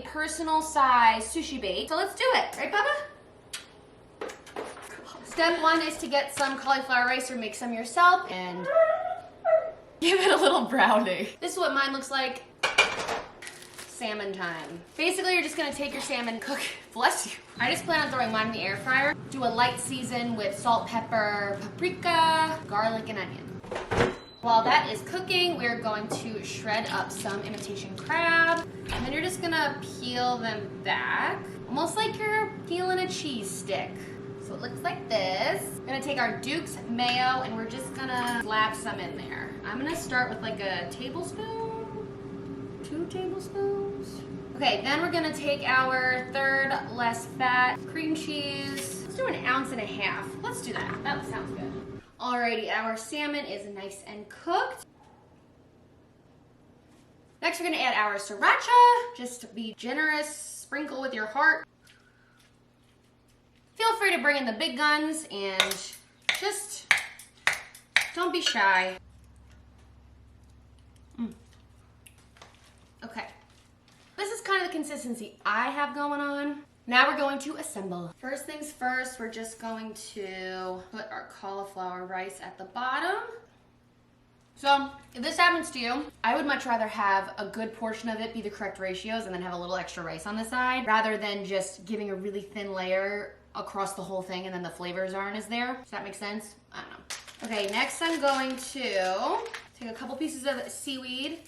personal size sushi bait. So let's do it, right, Papa? Step one is to get some cauliflower rice or make some yourself and give it a little browning. This is what mine looks like. Salmon time. Basically, you're just gonna take your salmon, cook, bless you. I just plan on throwing mine in the air fryer. Do a light season with salt, pepper, paprika, garlic, and onion. While that is cooking, we're going to shred up some imitation crab. And then you're just gonna peel them back, almost like you're peeling a cheese stick. So it looks like this. We're gonna take our Duke's mayo and we're just gonna slap some in there. I'm gonna start with like a tablespoon, 2 tablespoons. Okay, then we're gonna take our third less fat cream cheese. Let's do 1.5 ounces. Let's do that, that sounds good. Alrighty, our salmon is nice and cooked. Next we're gonna add our sriracha. Just be generous, sprinkle with your heart. Feel free to bring in the big guns and just don't be shy. Okay. This is kind of the consistency I have going on. Now we're going to assemble. First things first, we're just going to put our cauliflower rice at the bottom. So if this happens to you, I would much rather have a good portion of it be the correct ratios and then have a little extra rice on the side rather than just giving a really thin layer across the whole thing and then the flavors aren't as there. Does that make sense? I don't know. Okay, next I'm going to take a couple pieces of seaweed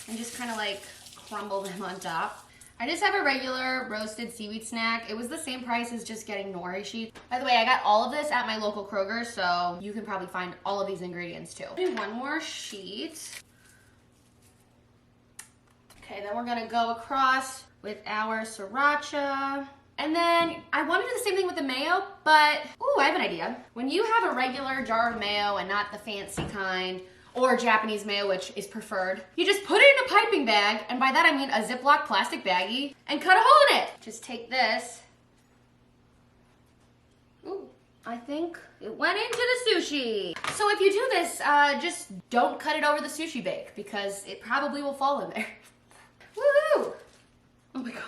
and just kind of like crumble them on top. I just have a regular roasted seaweed snack. It was the same price as just getting nori sheets. By the way, I got all of this at my local Kroger, so you can probably find all of these ingredients too. Do one more sheet. Okay, then we're gonna go across with our sriracha. And then I want to do the same thing with the mayo, but, ooh, I have an idea. When you have a regular jar of mayo and not the fancy kind, or Japanese mayo, which is preferred, you just put it in a piping bag, and by that I mean a Ziploc plastic baggie, and cut a hole in it. Just take this. Ooh, I think it went into the sushi. So if you do this, just don't cut it over the sushi bake, because it probably will fall in there. Woohoo! Oh my god.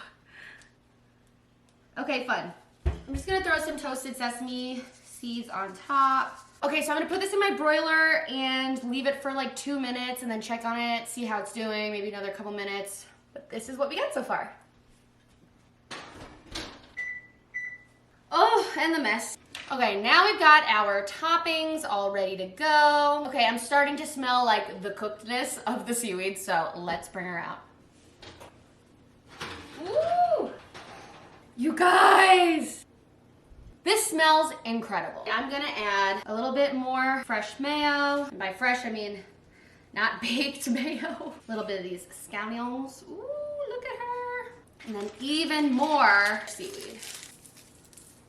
Okay, fun. I'm just gonna throw some toasted sesame seeds on top. Okay, so I'm gonna put this in my broiler and leave it for like 2 minutes and then check on it, see how it's doing, maybe another couple minutes. But this is what we got so far. Oh, and the mess. Okay, now we've got our toppings all ready to go. Okay, I'm starting to smell like the cookedness of the seaweed, so let's bring her out. Woo! You guys! This smells incredible. I'm gonna add a little bit more fresh mayo. And by fresh, I mean not baked mayo. A little bit of these scallions. Ooh, look at her. And then even more seaweed.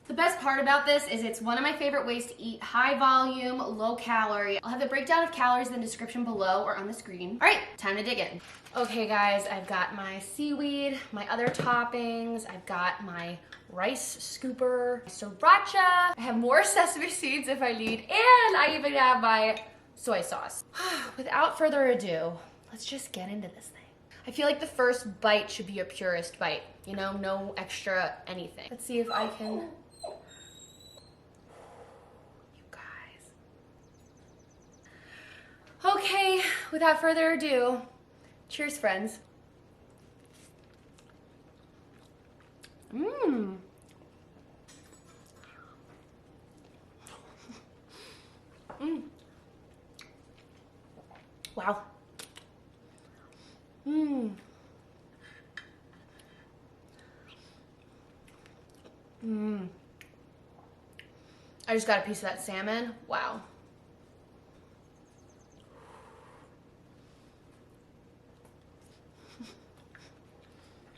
The best part about this is it's one of my favorite ways to eat high volume, low calorie. I'll have the breakdown of calories in the description below or on the screen. All right, time to dig in. Okay guys, I've got my seaweed, my other toppings, I've got my rice scooper, sriracha, I have more sesame seeds if I need, and I even have my soy sauce. Without further ado, let's just get into this thing. I feel like the first bite should be a purist bite, you know, no extra anything. Let's see if I can... You guys. Okay, without further ado, cheers, friends. Mmm. Mmm. Wow. Mmm. Mmm. I just got a piece of that salmon. Wow.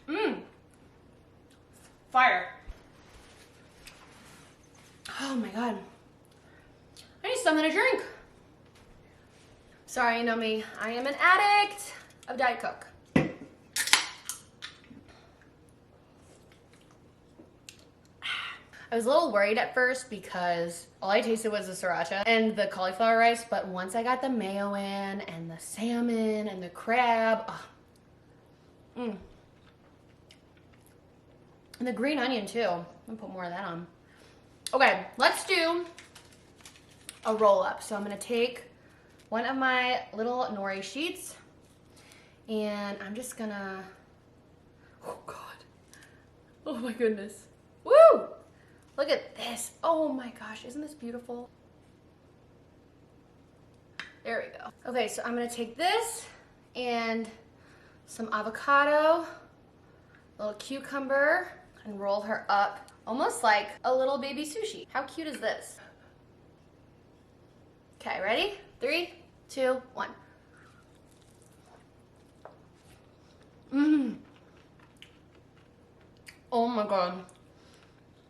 Mmm. Fire. Oh my god. I need something to drink. Sorry, you know me. I am an addict of Diet Coke. I was a little worried at first because all I tasted was the sriracha and the cauliflower rice, but once I got the mayo in and the salmon and the crab, And the green onion too. I'm gonna put more of that on. Okay, let's do a roll up. So I'm gonna take one of my little nori sheets and I'm just gonna, oh God. Oh my goodness. Woo! Look at this. Oh my gosh, isn't this beautiful? There we go. Okay, so I'm gonna take this and some avocado, a little cucumber, and roll her up almost like a little baby sushi. How cute is this? Okay, ready? 3, 2, 1. Mmm. Oh my God.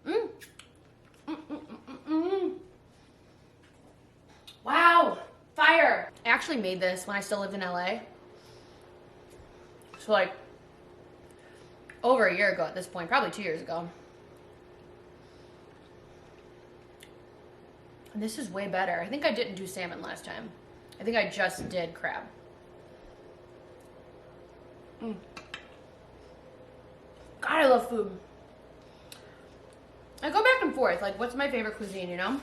Mmm. Mm, mm, mm, mm, mm. Wow. Fire. I actually made this when I still lived in LA. So like over a year ago at this point, probably 2 years ago. And this is way better. I think I didn't do salmon last time. I think I just did crab. Mm. God, I love food. I go back and forth, like what's my favorite cuisine, you know?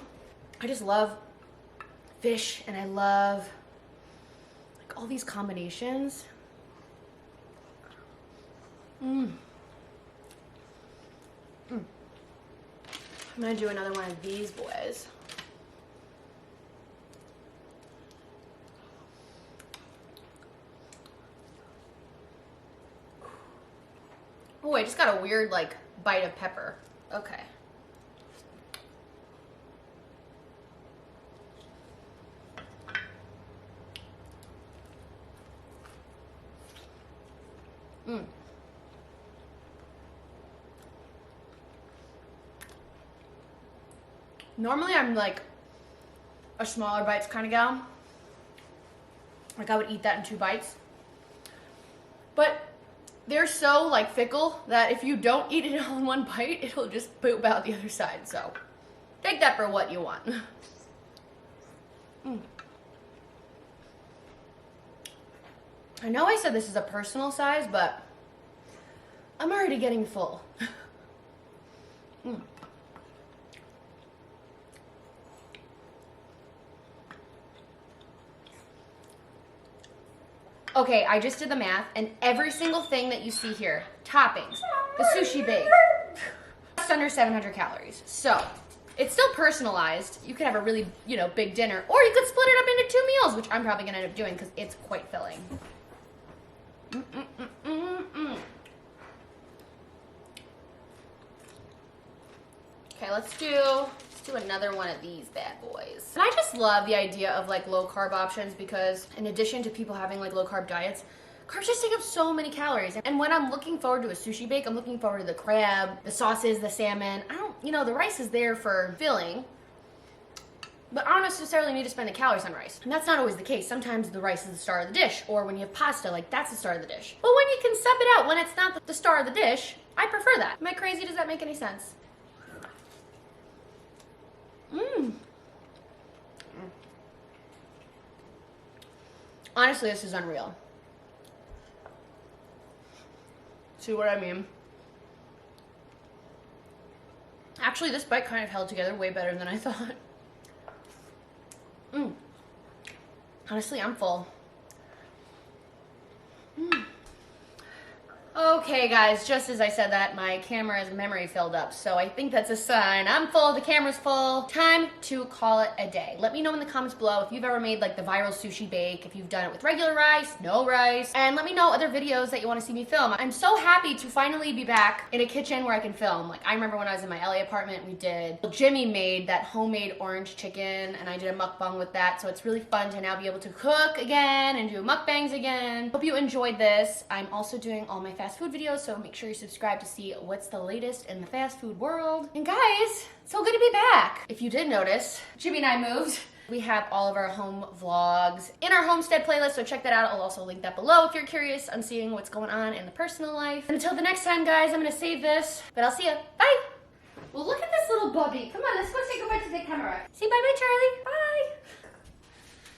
I just love fish and I love like all these combinations. Mm. Mm. I'm gonna do another one of these boys. Oh, I just got a weird like bite of pepper. Okay. Mm. Normally I'm like a smaller bites kind of gal. Like I would eat that in 2 bites. But they're so like fickle that if you don't eat it all in 1 bite, it'll just poop out the other side. So take that for what you want. Mm. I know I said this is a personal size, but I'm already getting full. Mm. Okay, I just did the math, and every single thing that you see here, toppings, the sushi bake, just under 700 calories. So, it's still personalized. You could have a really, you know, big dinner, or you could split it up into 2 meals, which I'm probably gonna end up doing because it's quite filling. Okay, let's do another one of these bad boys. And I just love the idea of like low carb options because in addition to people having like low carb diets, carbs just take up so many calories. And when I'm looking forward to a sushi bake, I'm looking forward to the crab, the sauces, the salmon. You know, the rice is there for filling, but I don't necessarily need to spend the calories on rice. And that's not always the case. Sometimes the rice is the star of the dish, or when you have pasta, like that's the star of the dish. But when you can sub it out when it's not the star of the dish, I prefer that. Am I crazy? Does that make any sense? Mmm. Honestly, this is unreal. See what I mean? Actually, this bite kind of held together way better than I thought. Mmm. Honestly, I'm full. Mmm. Okay guys, just as I said that, my camera's memory filled up, so I think that's a sign. I'm full, the camera's full. Time to call it a day. Let me know in the comments below if you've ever made like the viral sushi bake, if you've done it with regular rice, no rice, and let me know other videos that you want to see me film. I'm so happy to finally be back in a kitchen where I can film. Like I remember when I was in my LA apartment, Jimmy made that homemade orange chicken and I did a mukbang with that, so it's really fun to now be able to cook again and do mukbangs again. Hope you enjoyed this. I'm also doing all my fast food videos, so make sure you subscribe to see what's the latest in the fast food world. And guys, so good to be back. If you did notice, Jimmy and I moved. We have all of our home vlogs in our homestead playlist, so check that out. I'll also link that below if you're curious on seeing what's going on in the personal life. And until the next time, guys, I'm gonna save this, but I'll see ya. Bye. Well, look at this little bubby. Come on, let's go say goodbye to the camera. Say bye-bye, Charlie. Bye.